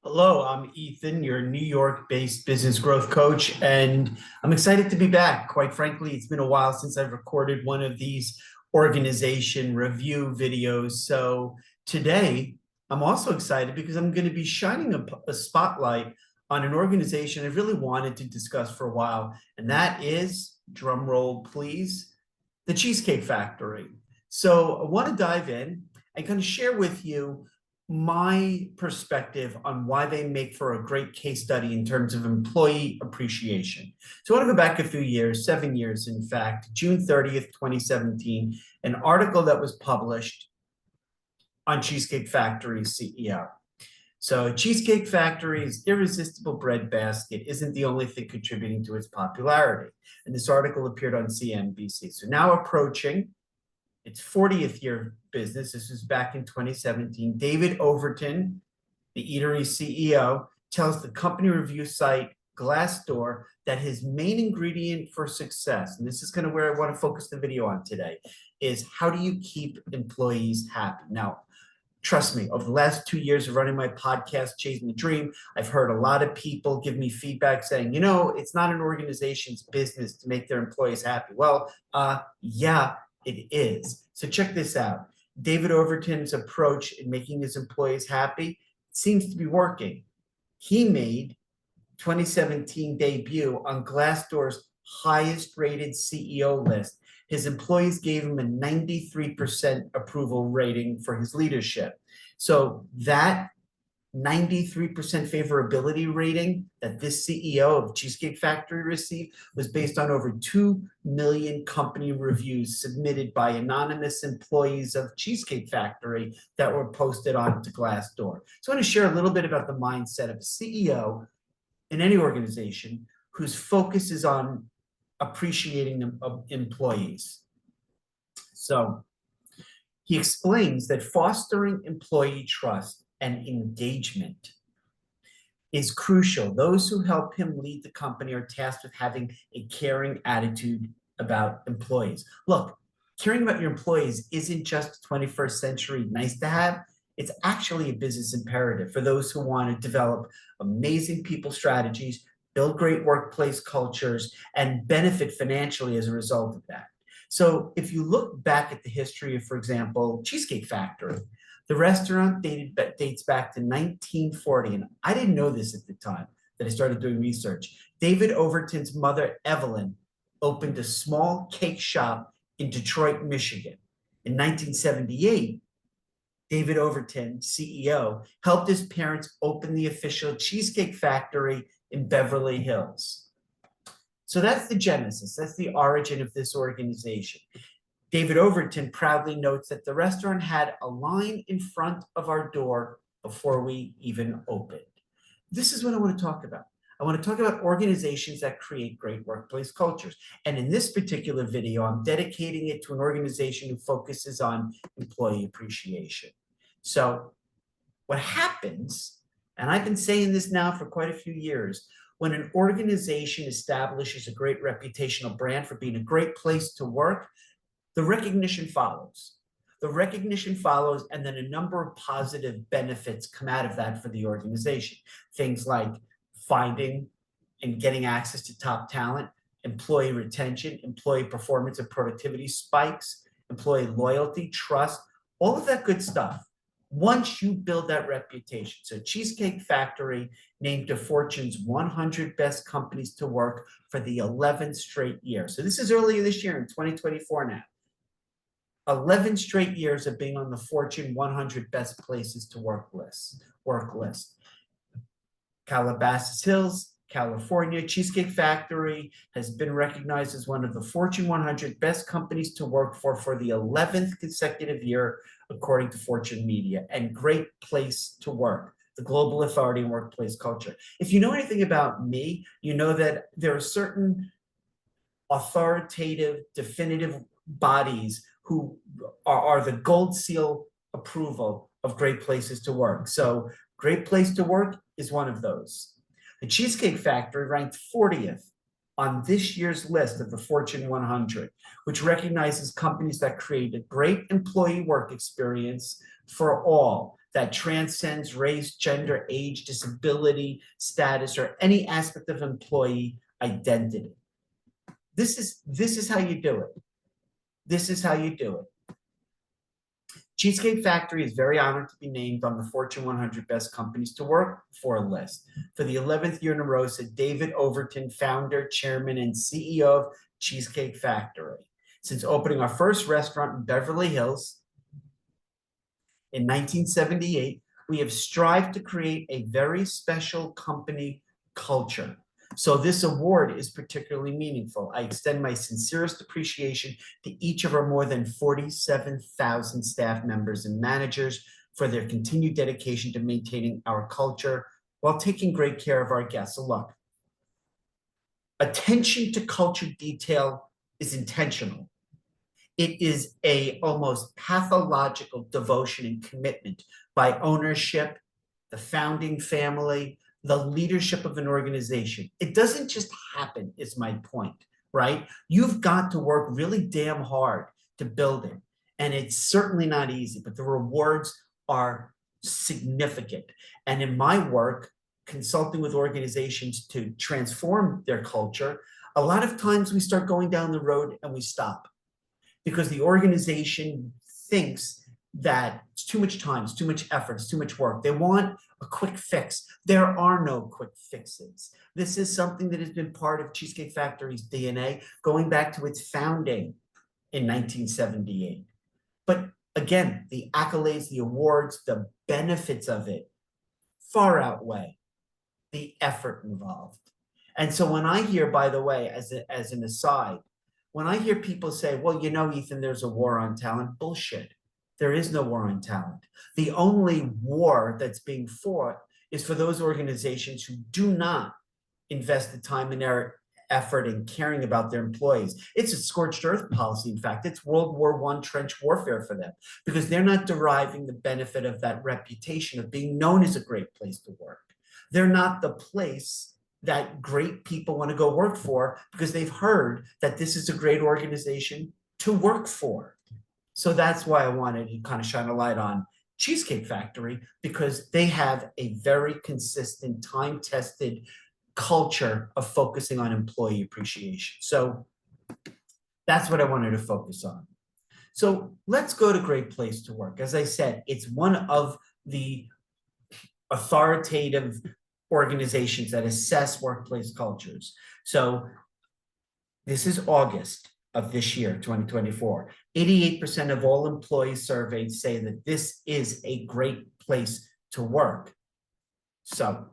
Hello, I'm Ethan, your New York-based business growth coach, and I'm excited to be back. Quite frankly, it's been a while since I've recorded one of these organization review videos. So today, I'm also excited because I'm going to be shining a spotlight on an organization I've really wanted to discuss for a while, and that is, drum roll please, the Cheesecake Factory. So I want to dive in and kind of share with you my perspective on why they make for a great case study in terms of employee appreciation. So I want to go back a few years, 7 years, in fact, June 30th, 2017, an article that was published on Cheesecake Factory's CEO. So Cheesecake Factory's irresistible bread basket isn't the only thing contributing to its popularity. And this article appeared on CNBC. So now approaching its 40th year of business, this was back in 2017, David Overton, the eatery CEO, tells the company review site Glassdoor that his main ingredient for success, and this is kind of where I want to focus the video on today, is how do you keep employees happy? Now, trust me, over the last 2 years of running my podcast, Chasing the Dream, I've heard a lot of people give me feedback saying, it's not an organization's business to make their employees happy. Well, yeah, it is. So check this out. David Overton's approach in making his employees happy seems to be working. He made 2017 debut on Glassdoor's highest rated CEO list. His employees gave him a 93% approval rating for his leadership. So that 93% favorability rating that this CEO of Cheesecake Factory received was based on over 2 million company reviews submitted by anonymous employees of Cheesecake Factory that were posted onto Glassdoor. So I want to share a little bit about the mindset of a CEO in any organization whose focus is on appreciating employees. So he explains that fostering employee trust and engagement is crucial. Those who help him lead the company are tasked with having a caring attitude about employees. Look, caring about your employees isn't just 21st century nice to have. It's actually a business imperative for those who want to develop amazing people strategies, build great workplace cultures, and benefit financially as a result of that. So if you look back at the history of, for example, Cheesecake Factory, the restaurant dates back to 1940, and I didn't know this at the time that I started doing research. David Overton's mother, Evelyn, opened a small cake shop in Detroit, Michigan. In 1978, David Overton, CEO, helped his parents open the official Cheesecake Factory in Beverly Hills. So that's the genesis, that's the origin of this organization. David Overton proudly notes that the restaurant had a line in front of our door before we even opened. This is what I want to talk about. I want to talk about organizations that create great workplace cultures. And in this particular video, I'm dedicating it to an organization who focuses on employee appreciation. So what happens, and I've been saying this now for quite a few years, when an organization establishes a great reputational brand for being a great place to work, the recognition follows. The recognition follows, and then a number of positive benefits come out of that for the organization. Things like finding and getting access to top talent, employee retention, employee performance and productivity spikes, employee loyalty, trust, all of that good stuff. Once you build that reputation. So Cheesecake Factory named to Fortune's 100 best companies to work for the 11th straight year. So this is earlier this year in 2024 now. 11 straight years of being on the Fortune 100 best places to work list. Calabasas Hills, California, Cheesecake Factory has been recognized as one of the Fortune 100 best companies to work for the 11th consecutive year, according to Fortune Media, and great place to work, the global authority in workplace culture. If you know anything about me, you know that there are certain authoritative, definitive bodies who are the gold seal approval of great places to work. So great place to work is one of those. The Cheesecake Factory ranked 40th on this year's list of the Fortune 100, which recognizes companies that create a great employee work experience for all. that transcends race, gender, age, disability, status, or any aspect of employee identity. This is how you do it. This is how you do it. Cheesecake Factory is very honored to be named on the Fortune 100 Best Companies to Work For list. For the 11th year in a row, said David Overton, founder, chairman, and CEO of Cheesecake Factory. Since opening our first restaurant in Beverly Hills in 1978, we have strived to create a very special company culture. So this award is particularly meaningful. I extend my sincerest appreciation to each of our more than 47,000 staff members and managers for their continued dedication to maintaining our culture while taking great care of our guests. So look, attention to culture detail is intentional. It is a almost pathological devotion and commitment by ownership, the founding family, the leadership of an organization. It doesn't just happen, is my point, right? You've got to work really damn hard to build it. And it's certainly not easy, but the rewards are significant. And in my work, consulting with organizations to transform their culture, a lot of times we start going down the road and we stop because the organization thinks that it's too much time, it's too much effort, it's too much work. They want a quick fix. There are no quick fixes. This is something that has been part of Cheesecake Factory's DNA going back to its founding in 1978. But again, the accolades, the awards, the benefits of it far outweigh the effort involved. And so when I hear, by the way, as an aside, when I hear people say, well, you know, Ethan, there's a war on talent, bullshit. There is no war on talent. The only war that's being fought is for those organizations who do not invest the time and their effort in caring about their employees. It's a scorched earth policy. In fact, it's World War I trench warfare for them because they're not deriving the benefit of that reputation of being known as a great place to work. They're not the place that great people want to go work for because they've heard that this is a great organization to work for. So that's why I wanted to kind of shine a light on Cheesecake Factory, because they have a very consistent, time-tested culture of focusing on employee appreciation. So that's what I wanted to focus on. So let's go to Great Place to Work. As I said, it's one of the authoritative organizations that assess workplace cultures. So this is August of this year, 2024. 88% of all employees surveyed say that this is a great place to work. So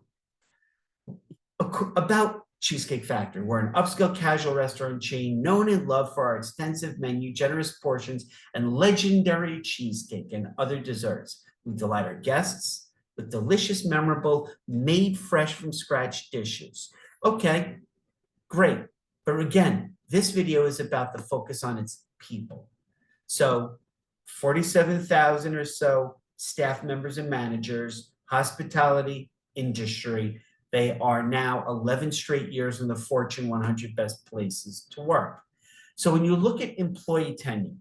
about Cheesecake Factory, we're an upscale casual restaurant chain known and loved for our extensive menu, generous portions, and legendary cheesecake and other desserts. We delight our guests with delicious, memorable, made fresh from scratch dishes. Okay, great. But again, this video is about the focus on its people. So 47,000 or so staff members and managers, hospitality industry. They are now 11 straight years in the Fortune 100 Best Places to Work. So when you look at employee tenure,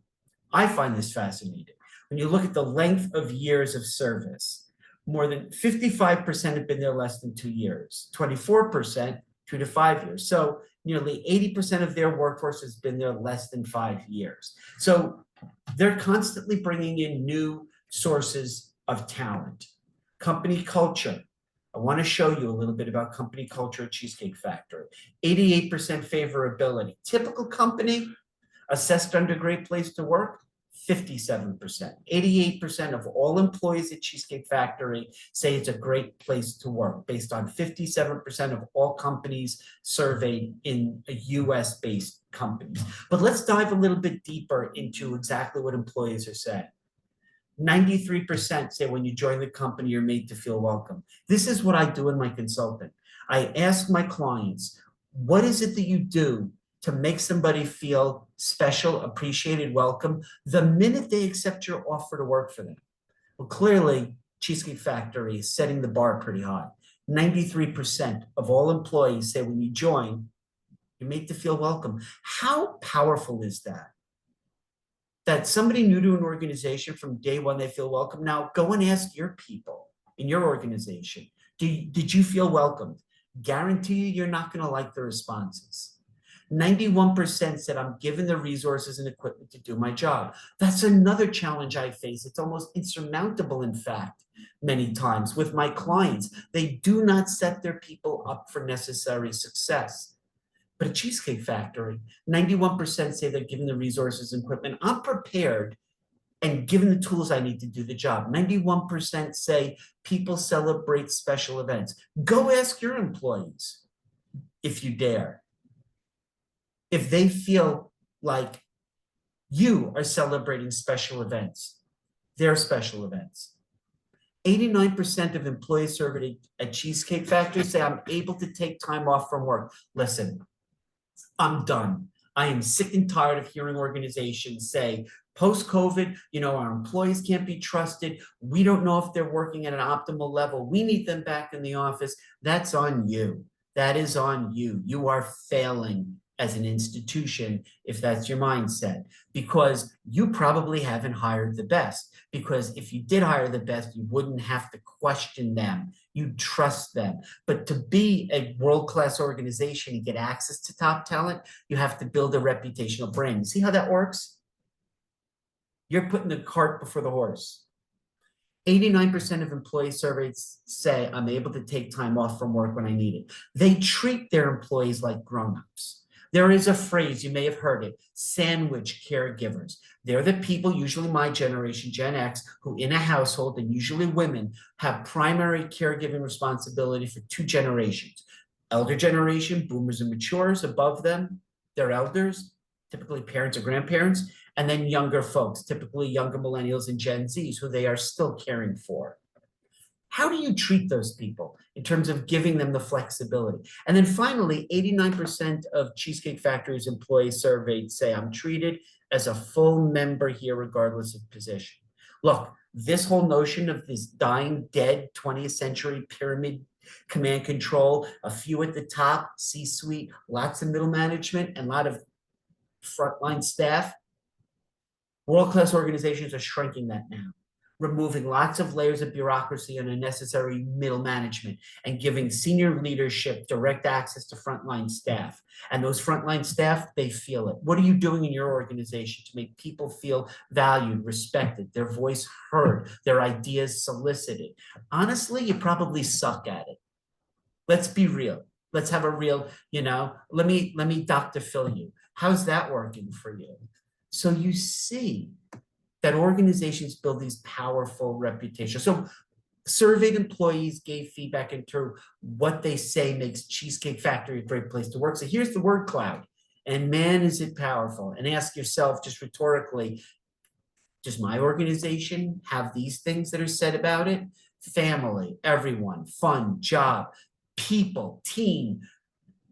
I find this fascinating. When you look at the length of years of service, more than 55% have been there less than 2 years, 24%, 2 to 5 years. So nearly 80% of their workforce has been there less than 5 years. So they're constantly bringing in new sources of talent. Company culture. I want to show you a little bit about company culture at Cheesecake Factory. 88% favorability. Typical company assessed under Great Place to Work, 57%. 88% of all employees at Cheesecake Factory say it's a great place to work, based on 57% of all companies surveyed in US-based companies. But let's dive a little bit deeper into exactly what employees are saying. 93% say when you join the company, you're made to feel welcome. This is what I do in my consulting. I ask my clients, what is it that you do to make somebody feel special, appreciated, welcome the minute they accept your offer to work for them? Well, clearly, Cheesecake Factory is setting the bar pretty high. 93% of all employees say when you join, you're made to feel welcome. How powerful is that? that somebody new to an organization from day one, they feel welcome. Now go and ask your people in your organization, did you feel welcomed? Guarantee you, you're not going to like the responses. 91% said I'm given the resources and equipment to do my job. That's another challenge I face. It's almost insurmountable, in fact, many times with my clients. They do not set their people up for necessary success. But at Cheesecake Factory, 91% say they're given the resources and equipment. I'm prepared and given the tools I need to do the job. 91% say people celebrate special events. Go ask your employees, if you dare, if they feel like you are celebrating special events, their special events. 89% of employees surveyed at Cheesecake Factory say I'm able to take time off from work. Listen, I'm done. I am sick and tired of hearing organizations say, post-COVID, our employees can't be trusted. We don't know if they're working at an optimal level. We need them back in the office. That's on you. That is on you. You are failing as an institution if that's your mindset, because you probably haven't hired the best. Because if you did hire the best, you wouldn't have to question them. You trust them. But to be a world-class organization and get access to top talent, you have to build a reputational brand. See how that works? You're putting the cart before the horse. 89% of employees surveyed say I'm able to take time off from work when I need it. They treat their employees like grown-ups. There is a phrase, you may have heard it, sandwich caregivers. They're the people, usually my generation, Gen X, who in a household, and usually women, have primary caregiving responsibility for two generations. Elder generation, boomers and matures, above them, they're elders, typically parents or grandparents, and then younger folks, typically younger millennials and Gen Zs, who they are still caring for. How do you treat those people in terms of giving them the flexibility? And then finally, 89% of Cheesecake Factory's employees surveyed say I'm treated as a full member here regardless of position. Look, this whole notion of this dying, dead 20th century pyramid command control, a few at the top, C-suite, lots of middle management, and a lot of frontline staff, world-class organizations are shrinking that now, removing lots of layers of bureaucracy and unnecessary middle management and giving senior leadership direct access to frontline staff. And those frontline staff, they feel it. What are you doing in your organization to make people feel valued, respected, their voice heard, their ideas solicited? Honestly, you probably suck at it. Let's be real. Let's have a real, let me Dr. Phil you. How's that working for you? So you see that organizations build these powerful reputations. So surveyed employees gave feedback into what they say makes Cheesecake Factory a great place to work. So here's the word cloud. And man, is it powerful. And ask yourself just rhetorically, does my organization have these things that are said about it? Family, everyone, fun, job, people, team,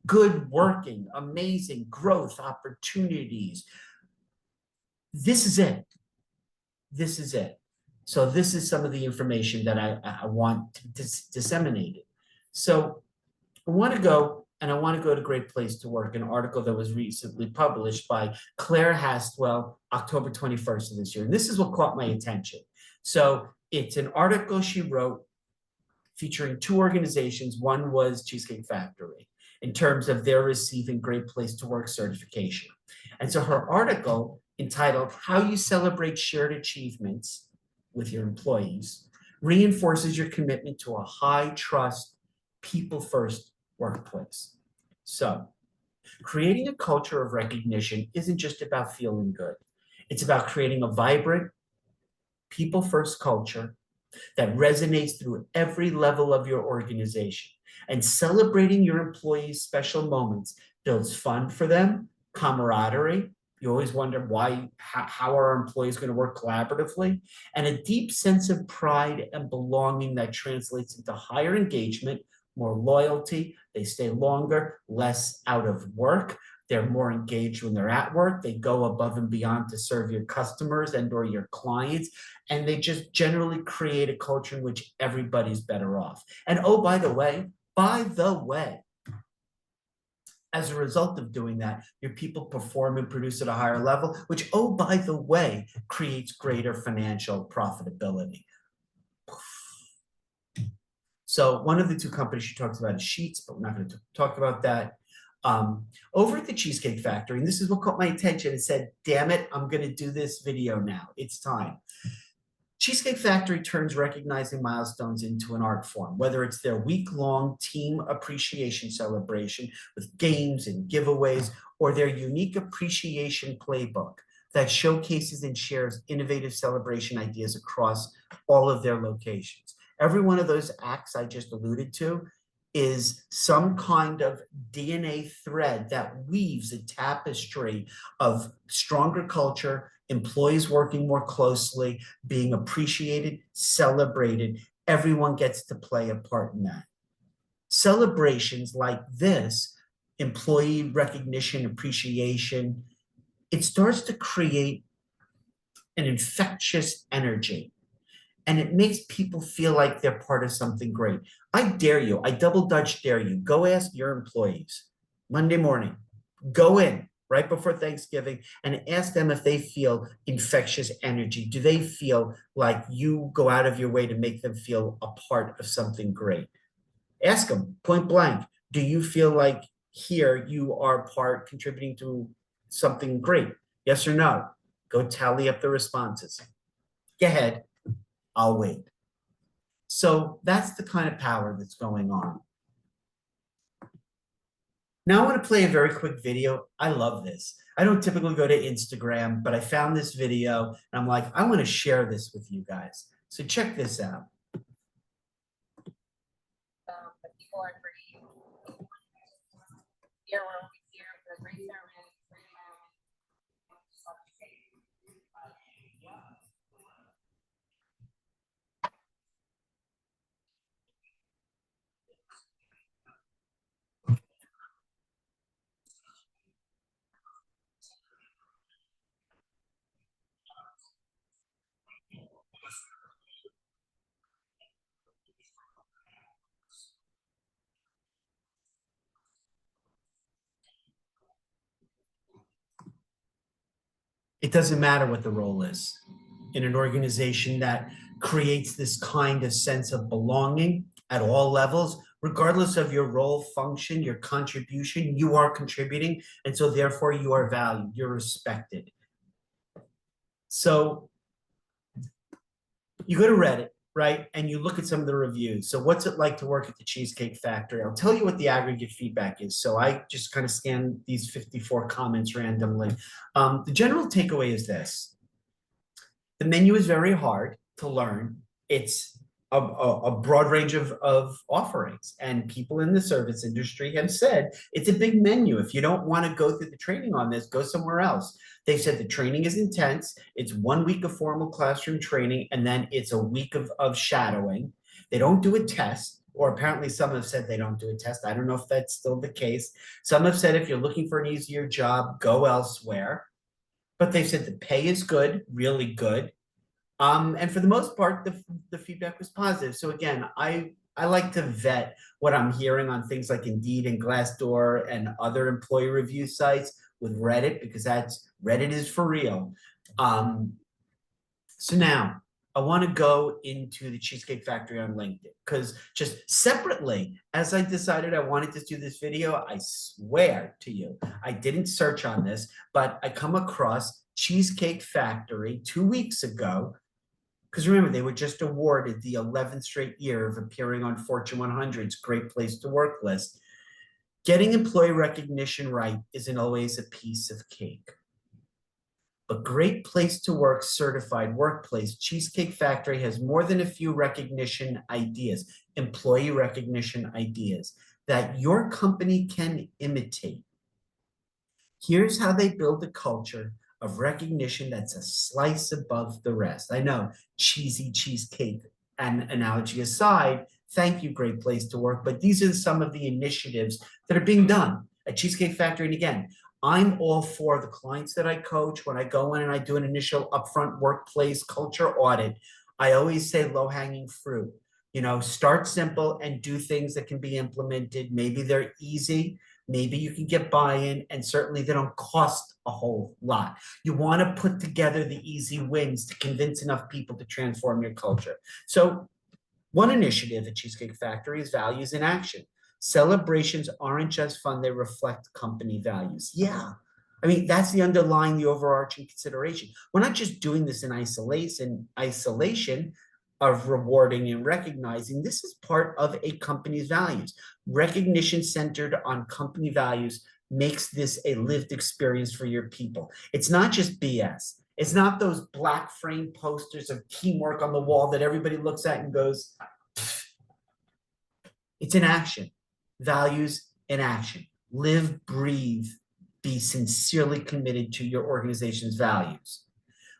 good working, amazing growth opportunities. This is it. This is it. So this is some of the information that I want to disseminate it. So I want to go to Great Place to Work, an article that was recently published by Claire Hastwell, October 21st of this year. And this is what caught my attention. So it's an article she wrote featuring two organizations. One was Cheesecake Factory in terms of their receiving Great Place to Work certification. And so her article entitled How You Celebrate Shared Achievements with Your Employees reinforces your commitment to a high trust, people first workplace. So creating a culture of recognition isn't just about feeling good. It's about creating a vibrant, people first culture that resonates through every level of your organization. And celebrating your employees' special moments builds fun for them, camaraderie. You always wonder how are our employees going to work collaboratively? And a deep sense of pride and belonging that translates into higher engagement, more loyalty. They stay longer, less out of work. They're more engaged when they're at work. They go above and beyond to serve your customers and or your clients. And they just generally create a culture in which everybody's better off. And oh, by the way, As a result of doing that, your people perform and produce at a higher level, which, oh, by the way, creates greater financial profitability. So one of the two companies she talks about is Sheets, but we're not going to talk about that. Over at the Cheesecake Factory, and this is what caught my attention, and said, damn it, I'm going to do this video now. It's time. Cheesecake Factory turns recognizing milestones into an art form, whether it's their week-long team appreciation celebration with games and giveaways, or their unique appreciation playbook that showcases and shares innovative celebration ideas across all of their locations. Every one of those acts I just alluded to is some kind of DNA thread that weaves a tapestry of stronger culture, employees working more closely, being appreciated, celebrated. Everyone gets to play a part in that. Celebrations like this, employee recognition, appreciation, it starts to create an infectious energy. And it makes people feel like they're part of something great. I dare you, I double Dutch dare you, go ask your employees Monday morning, go in right before Thanksgiving and ask them if they feel infectious energy. Do they feel like you go out of your way to make them feel a part of something great? Ask them point blank, do you feel like here you are contributing to something great? Yes or no? Go tally up the responses. Go ahead. I'll wait. So that's the kind of power that's going on. Now I want to play a very quick video. I love this. I don't typically go to Instagram, but I found this video and I'm like, I want to share this with you guys. So check this out. People are pretty here we're always here for the great service. It doesn't matter what the role is in an organization that creates this kind of sense of belonging at all levels, regardless of your role, function, your contribution, you are contributing. And so therefore you are valued, you're respected. So you go to Reddit, right? And you look at some of the reviews. So what's it like to work at the Cheesecake Factory? I'll tell you what the aggregate feedback is. So I just kind of scanned these 54 comments randomly. The general takeaway is this. The menu is very hard to learn. It's a broad range of offerings. And people in the service industry have said it's a big menu. If you don't want to go through the training on this, go somewhere else. They said the training is intense. It's 1 week of formal classroom training, and then it's a week of shadowing. They don't do a test, or apparently some have said they don't do a test. I don't know if that's still the case. Some have said if you're looking for an easier job, go elsewhere. But they said the pay is good, really good. And for the most part, the feedback was positive. So again, I like to vet what I'm hearing on things like Indeed and Glassdoor and other employee review sites with Reddit, because Reddit is for real. So now I want to go into the Cheesecake Factory on LinkedIn, because just separately, as I decided I wanted to do this video, I swear to you, I didn't search on this, but I come across Cheesecake Factory 2 weeks ago. Because remember, they were just awarded the 11th straight year of appearing on Fortune 100's Great Place to Work list. Getting employee recognition right isn't always a piece of cake. But Great Place to Work certified workplace, Cheesecake Factory has more than a few recognition ideas, employee recognition ideas, that your company can imitate. Here's how they build a culture of recognition that's a slice above the rest. I know, cheesy cheesecake and analogy aside, thank you, Great Place to Work, but these are some of the initiatives that are being done at Cheesecake Factory. And again, I'm all for the clients that I coach. When I go in and I do an initial upfront workplace culture audit, I always say low-hanging fruit. You know, start simple and do things that can be implemented. Maybe they're easy, Maybe you can get buy-in, and certainly they don't cost a whole lot. You want to put together the easy wins to convince enough people to transform your culture. So one initiative at Cheesecake Factory is values in action. Celebrations aren't just fun, they reflect company values. Yeah. I mean, that's the overarching consideration. We're not just doing this in isolation of rewarding and recognizing. This is part of a company's values. Recognition centered on company values makes this a lived experience for your people. It's not just BS. It's not those black frame posters of teamwork on the wall that everybody looks at and goes, it's in action. Values in action. Live, breathe, be sincerely committed to your organization's values.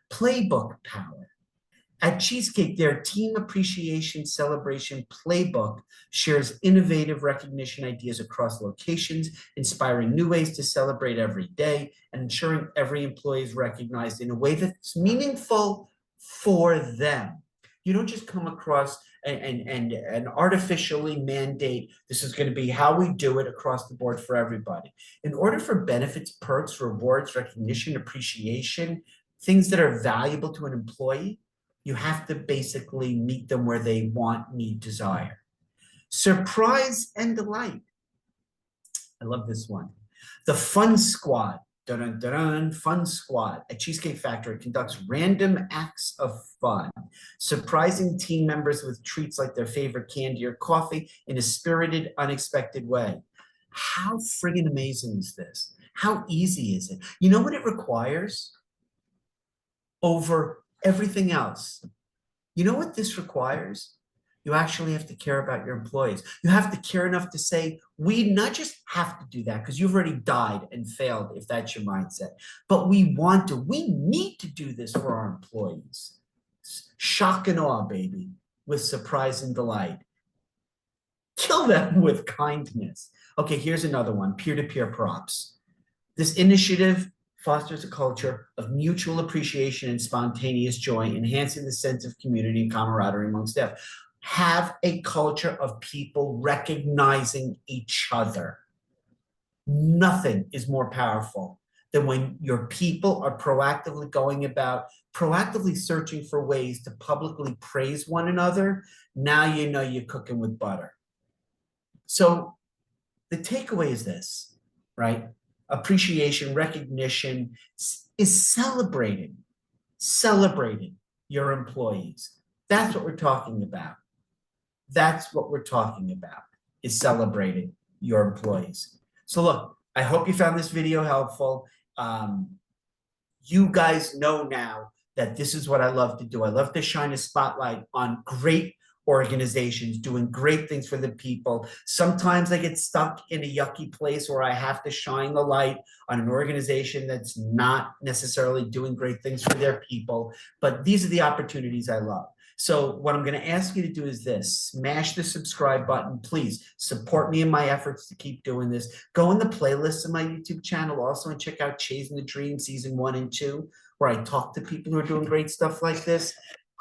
Playbook power. At Cheesecake, their team appreciation celebration playbook shares innovative recognition ideas across locations, inspiring new ways to celebrate every day and ensuring every employee is recognized in a way that's meaningful for them. You don't just come across and artificially mandate this is going to be how we do it across the board for everybody. In order for benefits, perks, rewards, recognition, appreciation, things that are valuable to an employee, you have to basically meet them where they want, need, desire. Surprise and delight. I love this one. The Fun Squad, dun, dun, dun, Fun Squad at Cheesecake Factory conducts random acts of fun, surprising team members with treats like their favorite candy or coffee in a spirited, unexpected way. How friggin' amazing is this? How easy is it? You know what it requires? Over everything else. You know what this requires? You actually have to care about your employees. You have to care enough to say, we not just have to do that because you've already died and failed if that's your mindset, but we need to do this for our employees. Shock and awe, baby, with surprise and delight. Kill them with kindness. Okay, here's another one, peer-to-peer props. This initiative fosters a culture of mutual appreciation and spontaneous joy, enhancing the sense of community and camaraderie among staff. Have a culture of people recognizing each other. Nothing is more powerful than when your people are proactively searching for ways to publicly praise one another. Now you know you're cooking with butter. So the takeaway is this, right? Appreciation, recognition is celebrating your employees. That's what we're talking about. That's what we're talking about, is celebrating your employees. So look, I hope you found this video helpful. You guys know now that this is what I love to do. I love to shine a spotlight on great organizations doing great things for the people. Sometimes I get stuck in a yucky place where I have to shine the light on an organization that's not necessarily doing great things for their people, but these are the opportunities I love. So what I'm going to ask you to do is this: smash the subscribe button. Please support me in my efforts to keep doing this. Go in the playlists of my YouTube channel also and check out Chasing the Dream season 1 and 2, where I talk to people who are doing great stuff like this.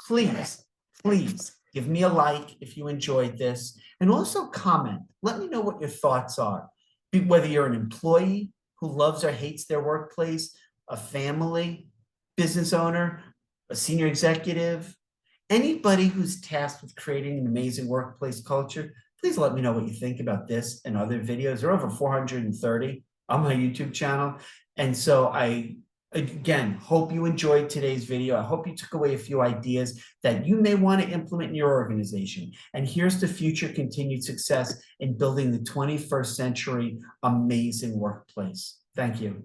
Please, please give me a like if you enjoyed this, and also comment. Let me know what your thoughts are. Whether you're an employee who loves or hates their workplace, a family, business owner, a senior executive, anybody who's tasked with creating an amazing workplace culture, please let me know what you think about this and other videos. There are over 430 on my YouTube channel. And so I, again, hope you enjoyed today's video. I hope you took away a few ideas that you may want to implement in your organization. And here's to future continued success in building the 21st century amazing workplace. Thank you.